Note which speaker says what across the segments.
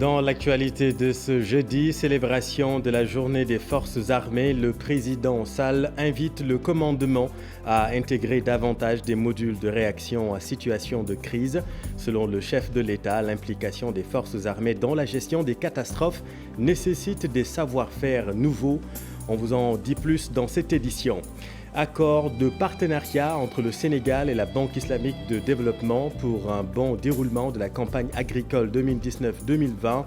Speaker 1: Dans l'actualité de ce jeudi, célébration de la journée des forces armées, le président Sall invite le commandement à intégrer davantage des modules de réaction à situation de crise. Selon le chef de l'État, l'implication des forces armées dans la gestion des catastrophes nécessite des savoir-faire nouveaux. On vous en dit plus dans cette édition. Accord de partenariat entre le Sénégal et la Banque islamique de développement pour un bon déroulement de la campagne agricole 2019-2020.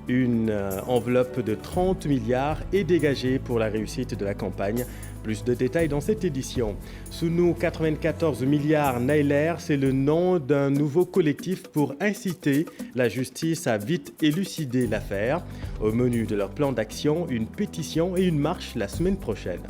Speaker 1: Une enveloppe de 30 milliards est dégagée pour la réussite de la campagne. Plus de détails dans cette édition. Sous nous, 94 milliards Nailer, c'est le nom d'un nouveau collectif pour inciter la justice à vite élucider l'affaire. Au menu de leur plan d'action, une pétition et une marche la semaine prochaine.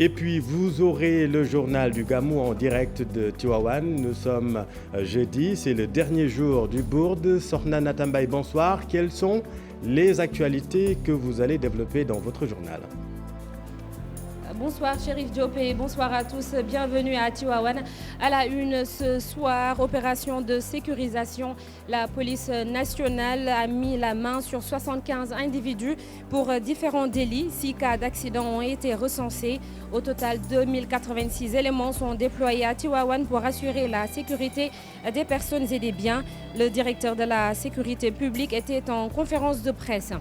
Speaker 1: Et puis, vous aurez le journal du Gamou en direct de Tivaouane. Nous sommes jeudi, c'est le dernier jour du Bourde. Sorna Natambay, bonsoir. Quelles sont les actualités que vous allez développer dans votre journal ?
Speaker 2: Bonsoir Chérif Diop et bonsoir à tous, bienvenue à Tivaouane. À la une ce soir, opération de sécurisation. La police nationale a mis la main sur 75 individus pour différents délits. 6 cas d'accident ont été recensés. Au total, 2086 éléments sont déployés à Tivaouane pour assurer la sécurité des personnes et des biens. Le directeur de la sécurité publique était en conférence de presse.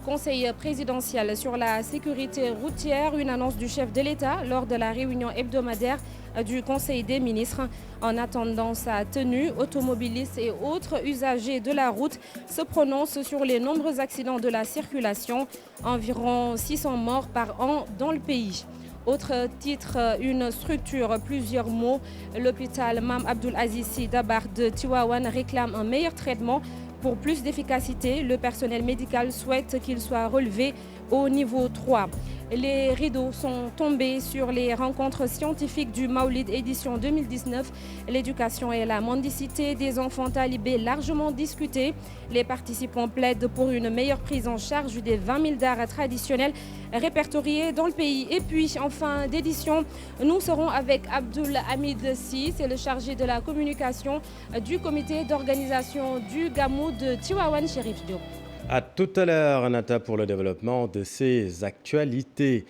Speaker 2: Conseil présidentiel sur la sécurité routière, une annonce du chef de l'État lors de la réunion hebdomadaire du Conseil des ministres. En attendant sa tenue, automobilistes et autres usagers de la route se prononcent sur les nombreux accidents de la circulation, environ 600 morts par an dans le pays. Autre titre, une structure, plusieurs mots. L'hôpital Mame Abdoul Aziz Sy Dabakh de Tivaouane réclame un meilleur traitement. Pour plus d'efficacité, le personnel médical souhaite qu'il soit relevé au niveau 3. Les rideaux sont tombés sur les rencontres scientifiques du Maulid édition 2019. L'éducation et la mendicité des enfants talibés largement discutées. Les participants plaident pour une meilleure prise en charge des 20 000 dards traditionnels répertoriés dans le pays. Et puis, en fin d'édition, nous serons avec Abdoul Hamid Sy, c'est le chargé de la communication du comité d'organisation du Gamou de Tivaouane, Chérif Diop.
Speaker 1: À tout à l'heure, Anata, pour le développement de ces actualités.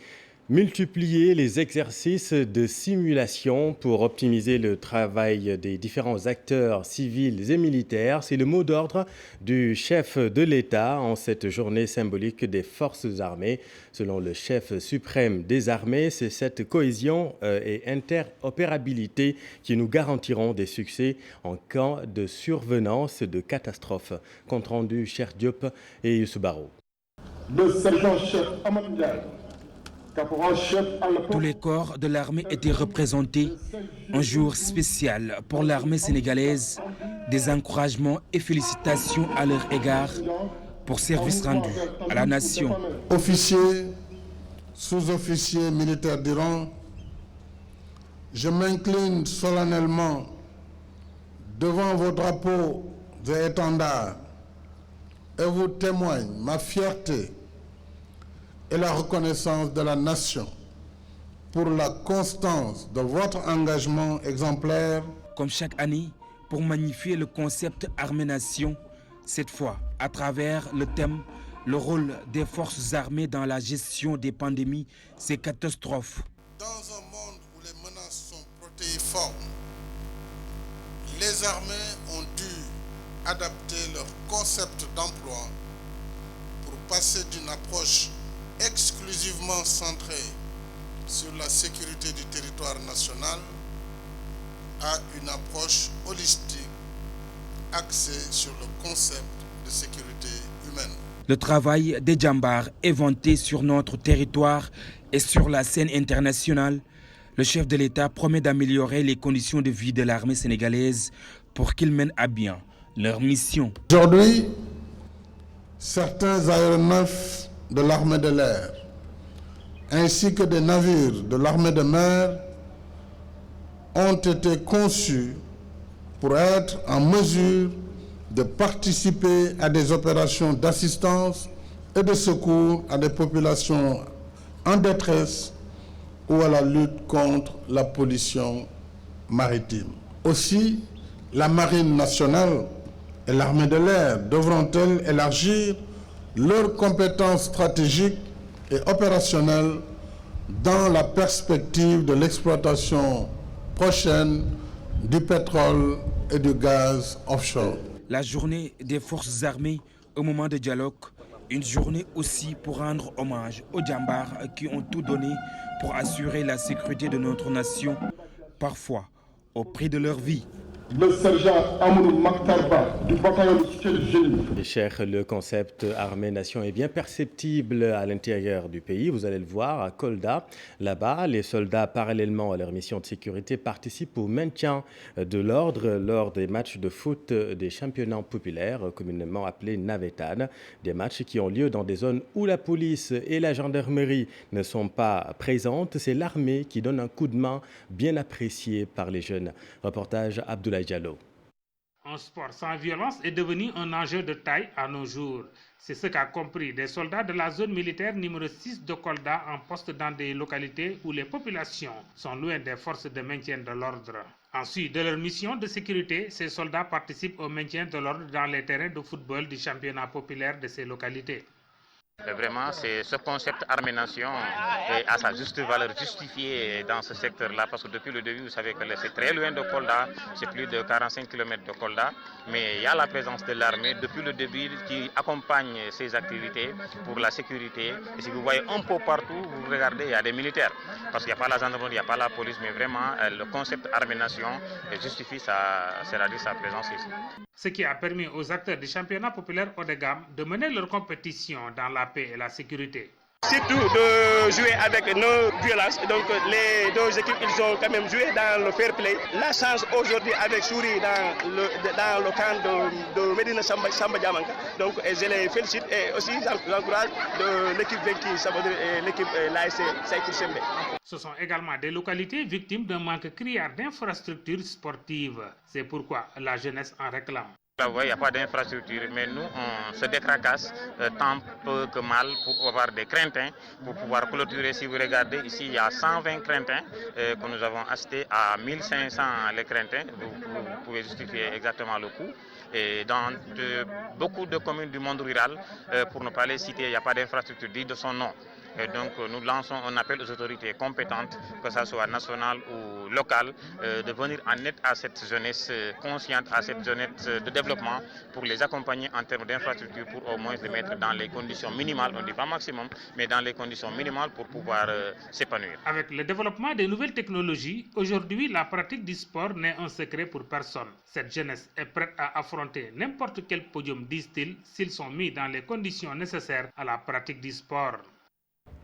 Speaker 1: Multiplier les exercices de simulation pour optimiser le travail des différents acteurs civils et militaires, c'est le mot d'ordre du chef de l'État en cette journée symbolique des forces armées. Selon le chef suprême des armées, c'est cette cohésion et interopérabilité qui nous garantiront des succès en cas de survenance de catastrophes. Compte rendu, Cheikh Diop et Youssou Baro.
Speaker 3: Le sergent-chef Amadou,
Speaker 4: tous les corps de l'armée étaient représentés. Un jour spécial pour l'armée sénégalaise. Des encouragements et félicitations à leur égard pour service rendu à la nation.
Speaker 3: Officiers, sous-officiers militaires du rang, je m'incline solennellement devant vos drapeaux et étendards et vous témoigne ma fierté et la reconnaissance de la nation pour la constance de votre engagement exemplaire.
Speaker 4: Comme chaque année, pour magnifier le concept Armée-Nation, cette fois à travers le thème « Le rôle des forces armées dans la gestion des pandémies, ces catastrophes ».
Speaker 3: Dans un monde où les menaces sont protéiformes, les armées ont dû adapter leur concept d'emploi pour passer d'une approche exclusivement centrée sur la sécurité du territoire national à une approche holistique axée sur le concept de sécurité humaine.
Speaker 4: Le travail des djambars est vanté sur notre territoire et sur la scène internationale. Le chef de l'État promet d'améliorer les conditions de vie de l'armée sénégalaise pour qu'ils mènent à bien leur mission.
Speaker 3: Aujourd'hui, certains aéronefs de l'armée de l'air, ainsi que des navires de l'armée de mer, ont été conçus pour être en mesure de participer à des opérations d'assistance et de secours à des populations en détresse ou à la lutte contre la pollution maritime. Aussi, la Marine nationale et l'armée de l'air devront-elles élargir leurs compétences stratégiques et opérationnelles dans la perspective de l'exploitation prochaine du pétrole et du gaz offshore.
Speaker 4: La journée des forces armées au moment de dialogue, une journée aussi pour rendre hommage aux djambars qui ont tout donné pour assurer la sécurité de notre nation, parfois au prix de leur vie.
Speaker 5: Le sergent Amadou Maktarba du bataillon de cité de Génie.
Speaker 1: Cher, le concept armée-nation est bien perceptible à l'intérieur du pays. Vous allez le voir à Kolda. Là-bas, les soldats, parallèlement à leur mission de sécurité, participent au maintien de l'ordre lors des matchs de foot des championnats populaires, communément appelés Navetan. Des matchs qui ont lieu dans des zones où la police et la gendarmerie ne sont pas présentes. C'est l'armée qui donne un coup de main bien apprécié par les jeunes. Reportage Abdoulaye Diallo.
Speaker 6: Un sport sans violence est devenu un enjeu de taille à nos jours. C'est ce qu'a compris des soldats de la zone militaire numéro 6 de Kolda en poste dans des localités où les populations sont loin des forces de maintien de l'ordre. Ensuite, de leur mission de sécurité, ces soldats participent au maintien de l'ordre dans les terrains de football du championnat populaire de ces localités.
Speaker 7: Vraiment, c'est ce concept armée-nation est à sa juste valeur justifiée dans ce secteur-là, parce que depuis le début, vous savez que c'est très loin de Kolda, c'est plus de 45 km de Kolda, mais il y a la présence de l'armée depuis le début qui accompagne ces activités pour la sécurité. Et si vous voyez un peu partout, vous regardez, il y a des militaires, parce qu'il n'y a pas la gendarmerie, il n'y a pas la police, mais vraiment le concept armée-nation justifie sa présence ici.
Speaker 6: Ce qui a permis aux acteurs du championnat populaire haut de gamme de mener leur compétition dans la paix et la sécurité.
Speaker 8: Surtout de jouer avec nos violences. Donc les deux équipes, ils ont quand même joué dans le fair play. La chance aujourd'hui avec Souri dans le camp de Medina Samba Diamanka. Donc je les félicite et aussi j'encourage l'équipe vaincue, l'équipe l'ASC Saïkou Sembe.
Speaker 6: Ce sont également des localités victimes d'un manque criard d'infrastructures sportives. C'est pourquoi la jeunesse en réclame.
Speaker 7: Là, il n'y a pas d'infrastructure, mais nous, on se détracasse tant peu que mal pour avoir des crintins, pour pouvoir clôturer. Si vous regardez ici, il y a 120 crintins que nous avons achetés à 1500 les crintins. Vous pouvez justifier exactement le coût. Et dans beaucoup de communes du monde rural, pour ne pas les citer, il n'y a pas d'infrastructure digne de son nom. Et donc nous lançons un appel aux autorités compétentes, que ce soit nationales ou locales, de venir en aide à cette jeunesse consciente, à cette jeunesse de développement, pour les accompagner en termes d'infrastructures, pour au moins les mettre dans les conditions minimales, on ne dit pas maximum, mais dans les conditions minimales pour pouvoir s'épanouir.
Speaker 6: Avec le développement des nouvelles technologies, aujourd'hui la pratique du sport n'est un secret pour personne. Cette jeunesse est prête à affronter n'importe quel podium, disent-ils, s'ils sont mis dans les conditions nécessaires à la pratique du sport.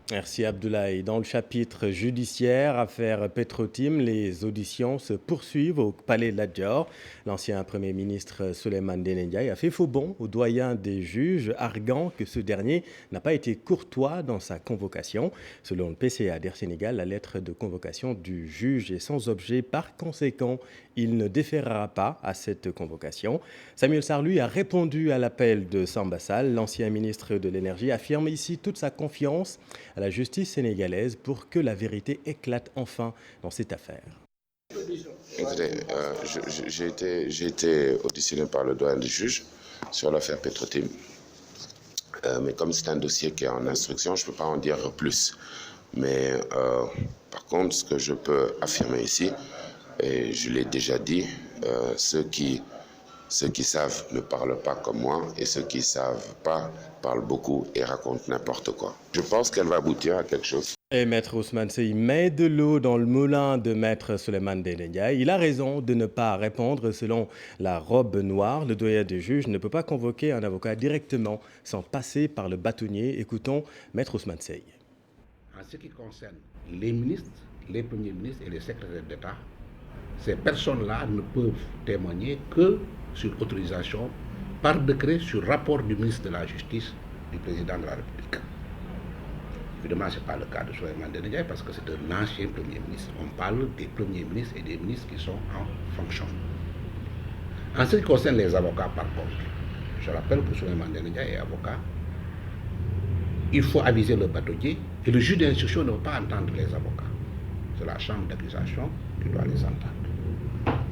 Speaker 1: Merci Abdoulaye. Dans le chapitre judiciaire, affaire Petrotim, les auditions se poursuivent au palais de la Dior. L'ancien Premier ministre Souleymane Ndéné Ndiaye a fait faux bond au doyen des juges, arguant que ce dernier n'a pas été courtois dans sa convocation. Selon le PCA d'Air Sénégal, la lettre de convocation du juge est sans objet. Par conséquent, il ne déférera pas à cette convocation. Samuel Sarr, lui, a répondu à l'appel de Samba Sall. L'ancien ministre de l'Énergie affirme ici toute sa confiance à la justice sénégalaise pour que la vérité éclate enfin dans cette affaire.
Speaker 9: Écoutez, j'ai été auditionné par le doyen des juges sur l'affaire Petrotim. Mais comme c'est un dossier qui est en instruction, je ne peux pas en dire plus. Mais par contre, ce que je peux affirmer ici, et je l'ai déjà dit, ceux qui savent ne parlent pas comme moi, et ceux qui ne savent pas parlent beaucoup et racontent n'importe quoi. Je pense qu'elle va aboutir à quelque chose.
Speaker 1: Et Maître Ousmane Seye met de l'eau dans le moulin de Maître Souleymane Ndéné Ndiaye. Il a raison de ne pas répondre selon la robe noire. Le doyen des juges ne peut pas convoquer un avocat directement sans passer par le bâtonnier. Écoutons Maître Ousmane Seye.
Speaker 10: En ce qui concerne les ministres, les premiers ministres et les secrétaires d'État, ces personnes-là ne peuvent témoigner que sur autorisation, par décret, sur rapport du ministre de la Justice, du président de la République. Évidemment, ce n'est pas le cas de Souleymane Ndéné Ndiaye parce que c'est un ancien Premier ministre. On parle des premiers ministres et des ministres qui sont en fonction. En ce qui concerne les avocats, par contre, je rappelle que Souleymane Ndéné Ndiaye est avocat. Il faut aviser le bâtonnier et le juge d'instruction ne veut pas entendre les avocats. C'est la chambre d'accusation qui doit les entendre.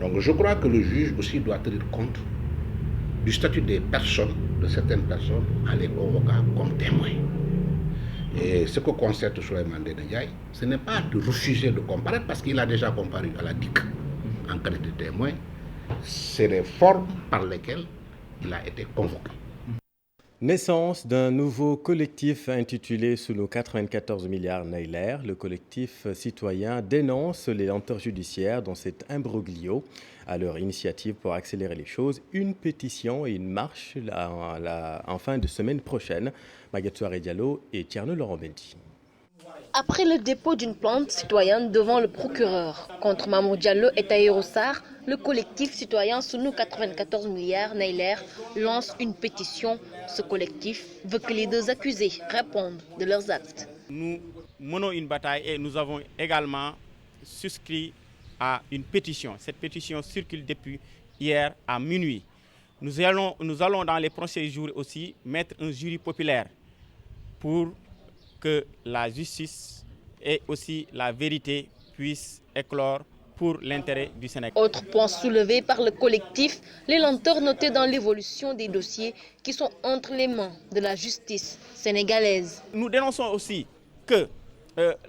Speaker 10: Donc je crois que le juge aussi doit tenir compte du statut des personnes, de certaines personnes, à les convoquer comme témoins. Et ce que constate Souleymane Ndéné Ndiaye, ce n'est pas de refuser de comparaître parce qu'il a déjà comparu à la DIC en qualité de témoin. C'est les formes par lesquelles il a été convoqué.
Speaker 1: Naissance d'un nouveau collectif intitulé Sous nos 94 milliards Nailer. Le collectif citoyen dénonce les lenteurs judiciaires dans cet imbroglio. À leur initiative pour accélérer les choses, une pétition et une marche en fin de semaine prochaine. Magatou Diallo et Tierno Laurent Mendy.
Speaker 11: Après le dépôt d'une plainte citoyenne devant le procureur contre Mamour Diallo et Tahirou Sarr, le collectif citoyen Sous nos 94 milliards Nailer lance une pétition. Ce collectif veut que les deux accusés répondent de leurs actes.
Speaker 12: Nous menons une bataille et nous avons également souscrit à une pétition. Cette pétition circule depuis hier à minuit. Nous allons dans les prochains jours aussi mettre un jury populaire pour que la justice et aussi la vérité puissent éclore pour l'intérêt du Sénégal.
Speaker 11: Autre point soulevé par le collectif, les lenteurs notées dans l'évolution des dossiers qui sont entre les mains de la justice sénégalaise.
Speaker 12: Nous dénonçons aussi que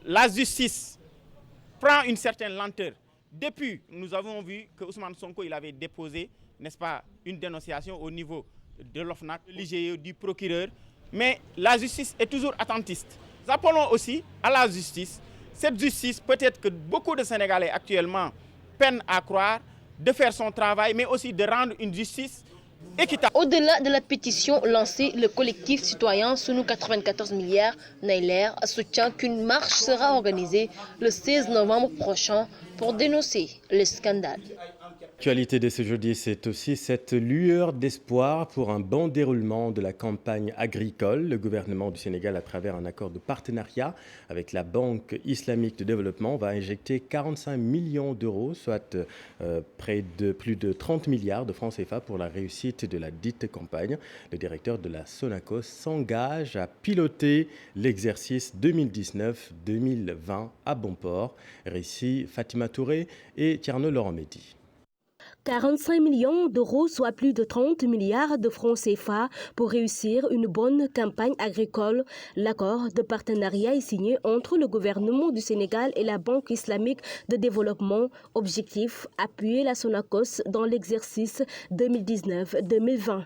Speaker 12: la justice prend une certaine lenteur. Depuis, nous avons vu que Ousmane Sonko il avait déposé, n'est-ce pas, une dénonciation au niveau de l'OFNAC, de l'IGE, du procureur. Mais la justice est toujours attentiste. Nous appelons aussi à la justice. Cette justice, peut-être que beaucoup de Sénégalais actuellement peinent à croire, de faire son travail, mais aussi de rendre une justice équitable.
Speaker 11: Au-delà de la pétition lancée, le collectif citoyen Sous nos 94 milliards Nailer soutient qu'une marche sera organisée le 16 novembre prochain pour dénoncer le scandale.
Speaker 1: L'actualité de ce jeudi, c'est aussi cette lueur d'espoir pour un bon déroulement de la campagne agricole. Le gouvernement du Sénégal, à travers un accord de partenariat avec la Banque islamique de développement, va injecter 45 millions d'euros, soit près de plus de 30 milliards de francs CFA pour la réussite de la dite campagne. Le directeur de la Sonacos s'engage à piloter l'exercice 2019-2020 à bon port. Récit Fatima Touré et Tierno Laurent Mendy.
Speaker 13: 45 millions d'euros, soit plus de 30 milliards de francs CFA pour réussir une bonne campagne agricole. L'accord de partenariat est signé entre le gouvernement du Sénégal et la Banque islamique de développement. Objectif, appuyer la Sonacos dans l'exercice 2019-2020.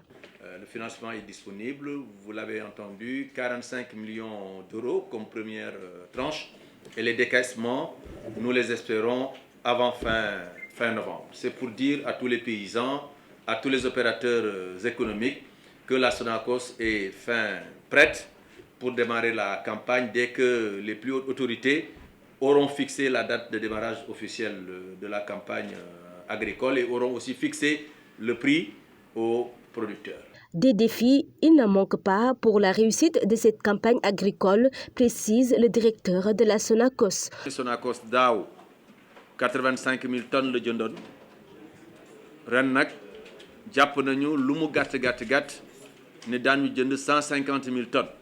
Speaker 14: Le financement est disponible, vous l'avez entendu, 45 millions d'euros comme première tranche. Et les décaissements, nous les espérons avant fin novembre. C'est pour dire à tous les paysans, à tous les opérateurs économiques que la Sonacos est prête pour démarrer la campagne dès que les plus hautes autorités auront fixé la date de démarrage officiel de la campagne agricole et auront aussi fixé le prix aux producteurs.
Speaker 13: Des défis, il ne manque pas pour la réussite de cette campagne agricole, précise le directeur de la Sonacos.
Speaker 14: La Sonacos daaw 85 000 tonnes la jëndoon ren nag jàpp nañu lu mu gàtt ne daan ñu jënd 150 000 tonnes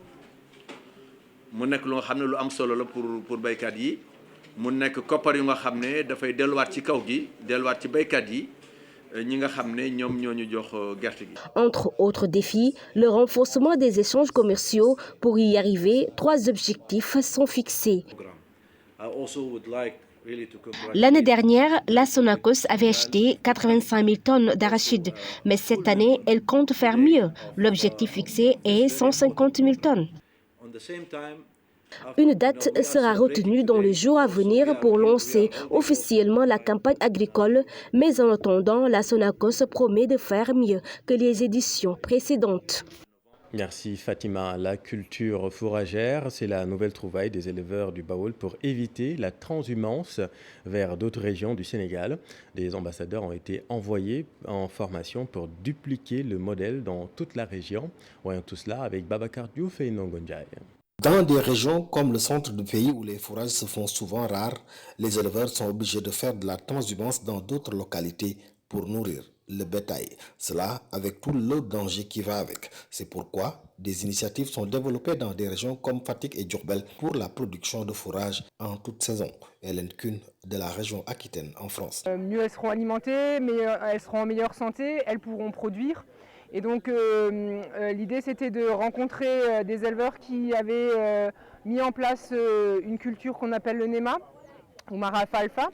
Speaker 14: mu nekk lu nga xam ne lu am solo la pour béykat yi mu nekk koppar yu nga xam ne dafay delluwaat ci kaw gi delluwaat ci béykat yi ñi nga xam ne ñoom ñoo ñu jox gerte gi.
Speaker 13: Entre autres défis, le renforcement des échanges commerciaux. Pour y arriver, 3 objectifs sont fixés.
Speaker 15: L'année dernière, la Sonacos avait acheté 85 000 tonnes d'arachides, mais cette année, elle compte faire mieux. L'objectif fixé est 150 000 tonnes.
Speaker 13: Une date sera retenue dans les jours à venir pour lancer officiellement la campagne agricole, mais en attendant, la Sonacos promet de faire mieux que les éditions précédentes.
Speaker 1: Merci Fatima. La culture fourragère, c'est la nouvelle trouvaille des éleveurs du Baoul pour éviter la transhumance vers d'autres régions du Sénégal. Des ambassadeurs ont été envoyés en formation pour dupliquer le modèle dans toute la région. Voyons tout cela avec Babacar Diouf et Nongonjaï.
Speaker 16: Dans des régions comme le centre du pays où les fourrages se font souvent rares, les éleveurs sont obligés de faire de la transhumance dans d'autres localités pour nourrir le bétail. Cela avec tout le danger qui va avec. C'est pourquoi des initiatives sont développées dans des régions comme Fatick et Diourbel pour la production de fourrage en toute saison. Hélène Kuhn de la région Aquitaine en France.
Speaker 17: Mieux elles seront alimentées, mais elles seront en meilleure santé, elles pourront produire. Et donc l'idée c'était de rencontrer des éleveurs qui avaient mis en place une culture qu'on appelle le NEMA, ou Mara-Alfalfa,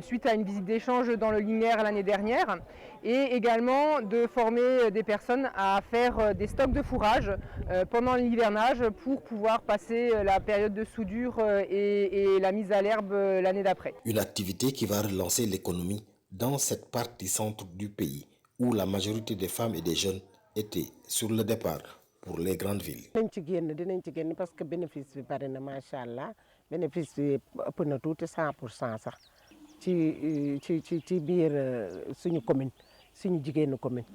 Speaker 17: suite à une visite d'échange dans le Linière l'année dernière, et également de former des personnes à faire des stocks de fourrage pendant l'hivernage pour pouvoir passer la période de soudure et la mise à l'herbe l'année d'après.
Speaker 16: Une activité qui va relancer l'économie dans cette partie centre du pays, où la majorité des femmes et des jeunes étaient sur le départ pour les grandes villes.
Speaker 18: Parce que bénéfice bi bari na macha allah bénéfice bi ëpp na tuuti 100% sax ci biir suñu commune suñu jigéenu commune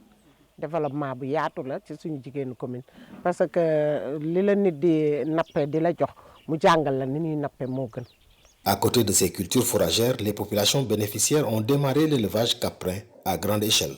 Speaker 18: développement bu yaatu la ci suñu jigéenu commune parce que li la nit di nappe di la jox mu jàngal la ni ñuy nappe moo gën.
Speaker 16: À côté de ces cultures fourragères, les populations bénéficiaires ont démarré l'élevage caprin à grande échelle.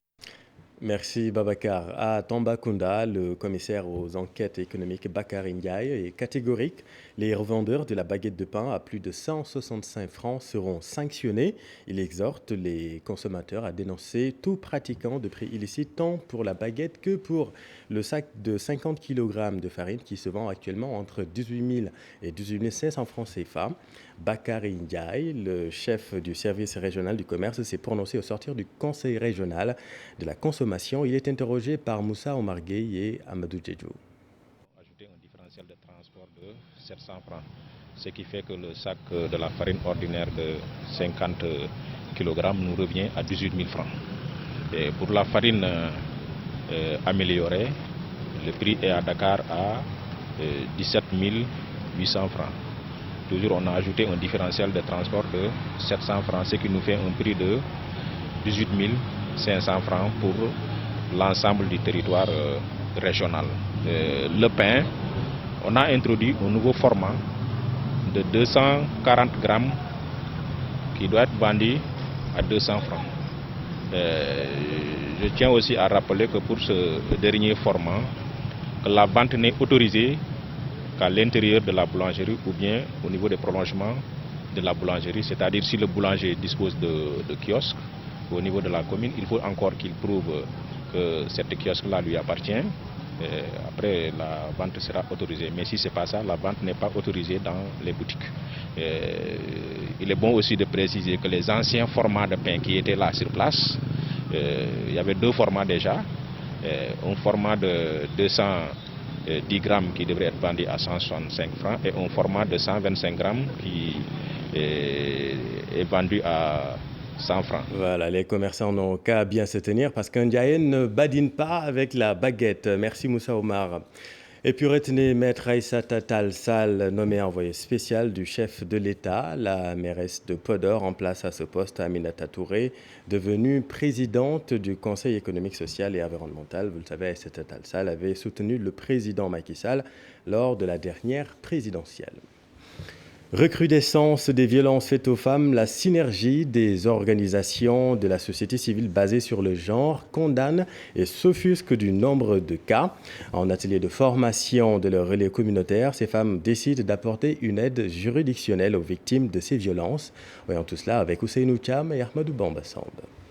Speaker 1: Merci Babacar. À Tambacounda, le commissaire aux enquêtes économiques Bakary Ndiaye est catégorique. Les revendeurs de la baguette de pain à plus de 165 francs seront sanctionnés. Il exhorte les consommateurs à dénoncer tout pratiquant de prix illicite tant pour la baguette que pour le sac de 50 kg de farine qui se vend actuellement entre 18 000 et 18 500 francs CFA. Bakary Ndiaye, le chef du service régional du commerce, s'est prononcé au sortir du conseil régional de la consommation. Il est interrogé par Moussa Omar Gueye et Amadou Djedjou.
Speaker 19: Ajouter un différentiel de transport de 700 francs, ce qui fait que le sac de la farine ordinaire de 50 kg nous revient à 18 000 francs. Et pour la farine améliorée, le prix est à Dakar à 17 800 francs. Toujours, on a ajouté un différentiel de transport de 700 francs, ce qui nous fait un prix de 18 500 francs pour l'ensemble du territoire régional. Le pain, on a introduit un nouveau format de 240 grammes qui doit être vendu à 200 francs. Je tiens aussi à rappeler que pour ce dernier format, que la vente n'est autorisée qu'à l'intérieur de la boulangerie ou bien au niveau des prolongements de la boulangerie, c'est-à-dire si le boulanger dispose de kiosques au niveau de la commune, il faut encore qu'il prouve que cette kiosque-là lui appartient. Après, la vente sera autorisée. Mais si ce n'est pas ça, la vente n'est pas autorisée dans les boutiques. Il est bon aussi de préciser que les anciens formats de pain qui étaient là sur place, il y avait deux formats déjà. Un format de 210 grammes qui devrait être vendu à 165 francs et un format de 125 grammes qui est vendu à 100 francs.
Speaker 1: Voilà, les commerçants n'ont qu'à bien se tenir parce qu'un Ndiaye ne badine pas avec la baguette. Merci Moussa Omar. Et puis retenez Maître Aïssata Tall Sall, nommé envoyé spécial du chef de l'État. La mairesse de Podor remplace à ce poste Aminata Touré, devenue présidente du Conseil économique, social et environnemental. Vous le savez, Aïssata Tall Sall avait soutenu le président Macky Sall lors de la dernière présidentielle. Recrudescence des violences faites aux femmes, la synergie des organisations de la société civile basée sur le genre condamne et s'offusque du nombre de cas. En atelier de formation de leur relais communautaire, ces femmes décident d'apporter une aide juridictionnelle aux victimes de ces violences. Voyons tout cela avec Ousseynou Thiam et Ahmadou Bamba-Samb.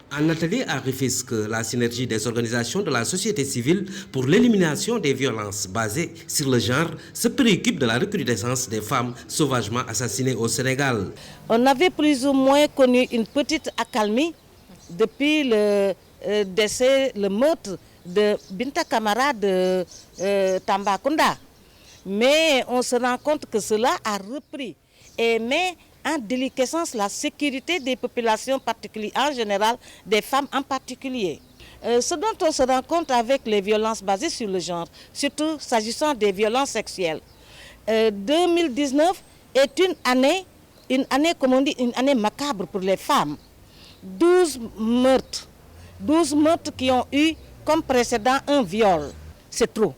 Speaker 20: En atelier à Rufisque, la synergie des organisations de la société civile pour l'élimination des violences basées sur le genre se préoccupe de la recrudescence des femmes sauvagement assassinées au Sénégal.
Speaker 21: On avait plus ou moins connu une petite accalmie depuis le décès, le meurtre de Binta Kamara de Tambacounda. Mais on se rend compte que cela a repris et met en déliquescence la sécurité des populations particulières, en général des femmes en particulier. Ce dont on se rend compte avec les violences basées sur le genre, surtout s'agissant des violences sexuelles. 2019 est une année, comme on dit, une année macabre pour les femmes. 12 meurtres qui ont eu comme précédent un viol. C'est trop.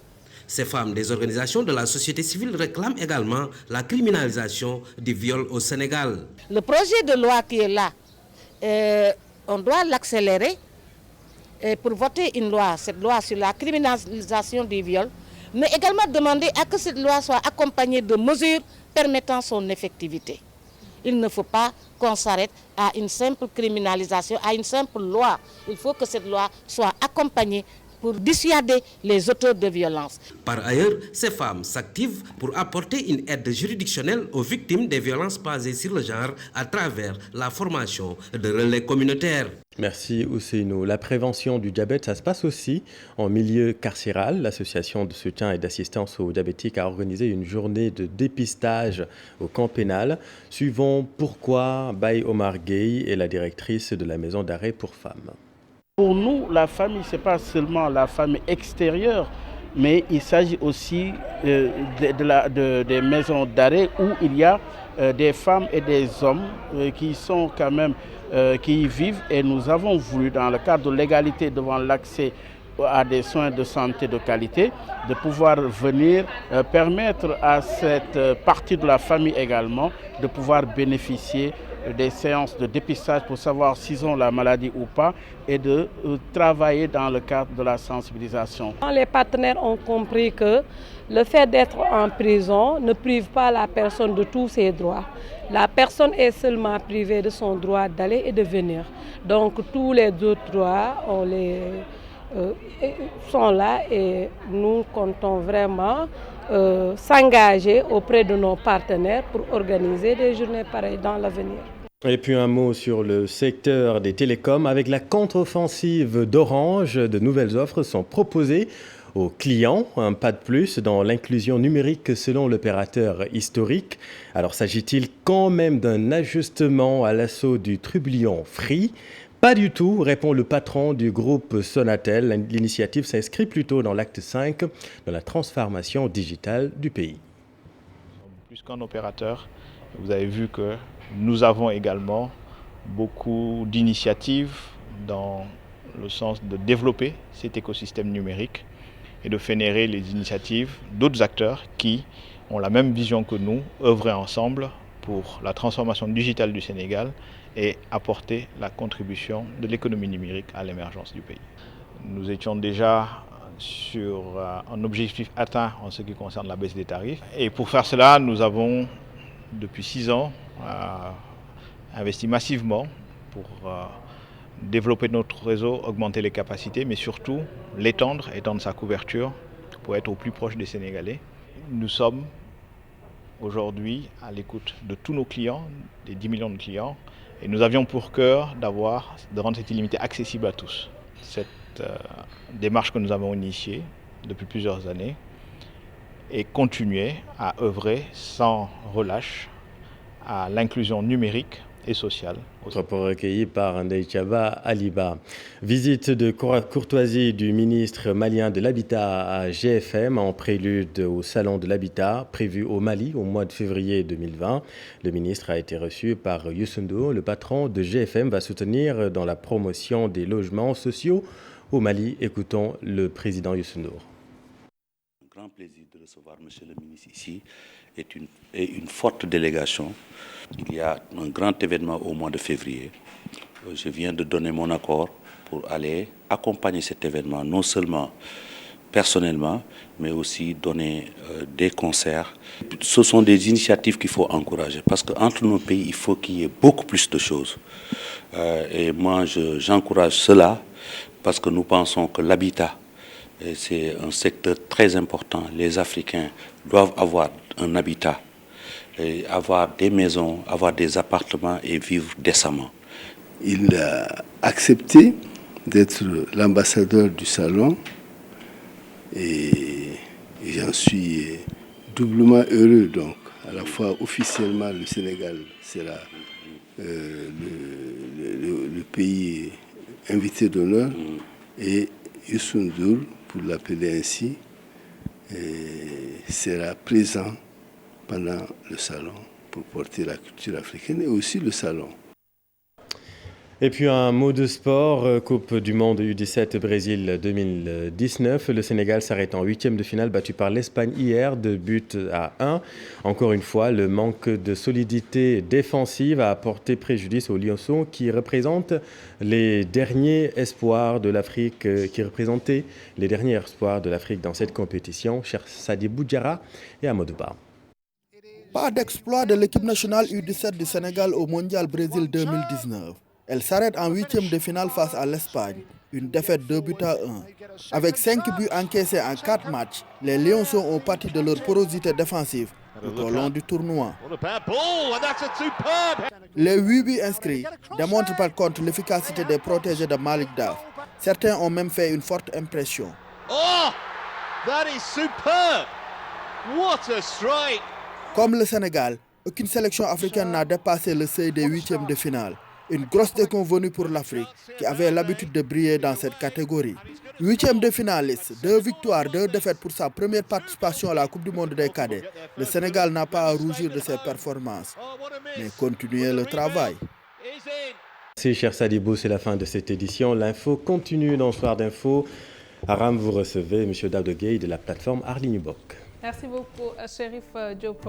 Speaker 20: Ces femmes des organisations de la société civile réclament également la criminalisation du viol au Sénégal.
Speaker 21: Le projet de loi qui est là, on doit l'accélérer pour voter une loi, cette loi sur la criminalisation du viol, mais également demander à que cette loi soit accompagnée de mesures permettant son effectivité. Il ne faut pas qu'on s'arrête à une simple criminalisation, à une simple loi. Il faut que cette loi soit accompagnée pour dissuader les auteurs de violence.
Speaker 20: Par ailleurs, ces femmes s'activent pour apporter une aide juridictionnelle aux victimes des violences basées sur le genre à travers la formation de relais communautaires.
Speaker 1: Merci Ousseynou. La prévention du diabète, ça se passe aussi en milieu carcéral. L'association de soutien et d'assistance aux diabétiques a organisé une journée de dépistage au camp pénal. Suivons pourquoi Baye Omar Gueye est la directrice de la maison d'arrêt pour femmes.
Speaker 2: Pour nous, la famille, ce n'est pas seulement la famille extérieure, mais il s'agit aussi des maisons d'arrêt où il y a des femmes et des hommes qui sont quand même qui y vivent, et nous avons voulu, dans le cadre de l'égalité devant l'accès à des soins de santé de qualité, de pouvoir venir permettre à cette partie de la famille également de pouvoir bénéficier des séances de dépistage pour savoir s'ils ont la maladie ou pas, et de travailler dans le cadre de la sensibilisation.
Speaker 22: Les partenaires ont compris que le fait d'être en prison ne prive pas la personne de tous ses droits. La personne est seulement privée de son droit d'aller et de venir. Donc tous les autres droits, sont là, et nous comptons vraiment s'engager auprès de nos partenaires pour organiser des journées pareilles dans l'avenir.
Speaker 1: Et puis un mot sur le secteur des télécoms. Avec la contre-offensive d'Orange, de nouvelles offres sont proposées aux clients. Un pas de plus dans l'inclusion numérique selon l'opérateur historique. Alors s'agit-il quand même d'un ajustement à l'assaut du trublion Free ? Pas du tout, répond le patron du groupe Sonatel. L'initiative s'inscrit plutôt dans l'acte 5 de la transformation digitale du pays.
Speaker 19: Plus qu'un opérateur, vous avez vu que nous avons également beaucoup d'initiatives dans le sens de développer cet écosystème numérique et de fédérer les initiatives d'autres acteurs qui ont la même vision que nous, œuvrer ensemble pour la transformation digitale du Sénégal et apporter la contribution de l'économie numérique à l'émergence du pays. Nous étions déjà sur un objectif atteint en ce qui concerne la baisse des tarifs. Et pour faire cela, nous avons, depuis 6 ans, investi massivement pour développer notre réseau, augmenter les capacités, mais surtout l'étendre sa couverture pour être au plus proche des Sénégalais. Nous sommes aujourd'hui à l'écoute de tous nos clients, des 10 millions de clients, et nous avions pour cœur de rendre cette illimité accessible à tous. Cette démarche que nous avons initiée depuis plusieurs années et continuer à œuvrer sans relâche à l'inclusion numérique et sociale.
Speaker 1: Propos recueillis par Ndeye Thiaba Aliba. Visite de courtoisie du ministre malien de l'Habitat à GFM en prélude au Salon de l'Habitat prévu au Mali au mois de février 2020. Le ministre a été reçu par Youssou N'Dour. Le patron de GFM va soutenir dans la promotion des logements sociaux au Mali. Écoutons le président Youssou N'Dour.
Speaker 23: Un grand plaisir de recevoir monsieur le ministre ici et une forte délégation. Il y a un grand événement au mois de février. Je viens de donner mon accord pour aller accompagner cet événement, non seulement personnellement, mais aussi donner des concerts. Ce sont des initiatives qu'il faut encourager parce qu'entre nos pays, il faut qu'il y ait beaucoup plus de choses. Et moi, j'encourage cela parce que nous pensons que l'habitat, c'est un secteur très important. Les Africains doivent avoir un habitat, et avoir des maisons, avoir des appartements et vivre décemment.
Speaker 24: Il a accepté d'être l'ambassadeur du salon et j'en suis doublement heureux. Donc, à la fois officiellement, le Sénégal sera le pays invité d'honneur et Youssou N'Dour, pour l'appeler ainsi, sera présent pendant le salon pour porter la culture africaine et aussi le salon.
Speaker 1: Et puis un mot de sport, Coupe du Monde U17 Brésil 2019. Le Sénégal s'arrête en 8e de finale, battu par l'Espagne hier, 2-1. Encore une fois, le manque de solidité défensive a apporté préjudice aux Lionceaux qui représentent les derniers espoirs de l'Afrique, dans cette compétition. Cher Sadibou Diarra et Amadou Ba.
Speaker 25: Pas d'exploit de l'équipe nationale U17 du Sénégal au Mondial Brésil 2019.
Speaker 3: Elle s'arrête en 8e de finale face à l'Espagne. Une défaite 2-1. Avec 5 buts encaissés en 4 matchs, les Lionceaux ont parti de leur porosité défensive tout au long du tournoi. Les 8 buts inscrits démontrent par contre l'efficacité des protégés de Malick Daaf. Certains ont même fait une forte impression.
Speaker 4: Oh, that is superb! What a strike!
Speaker 3: Comme le Sénégal, aucune sélection africaine n'a dépassé le seuil des 8e de finale. Une grosse déconvenue pour l'Afrique, qui avait l'habitude de briller dans cette catégorie. 8e de finaliste, 2 victoires, 2 défaites pour sa première participation à la Coupe du Monde des cadets. Le Sénégal n'a pas à rougir de ses performances, mais continuer le travail.
Speaker 1: Merci cher Sadibou, c'est la fin de cette édition. L'info continue dans Soir d'Info. Aram, vous recevez M. Daouda Gueye de la plateforme Arligne Bok.
Speaker 5: Merci beaucoup, Chérif Diop.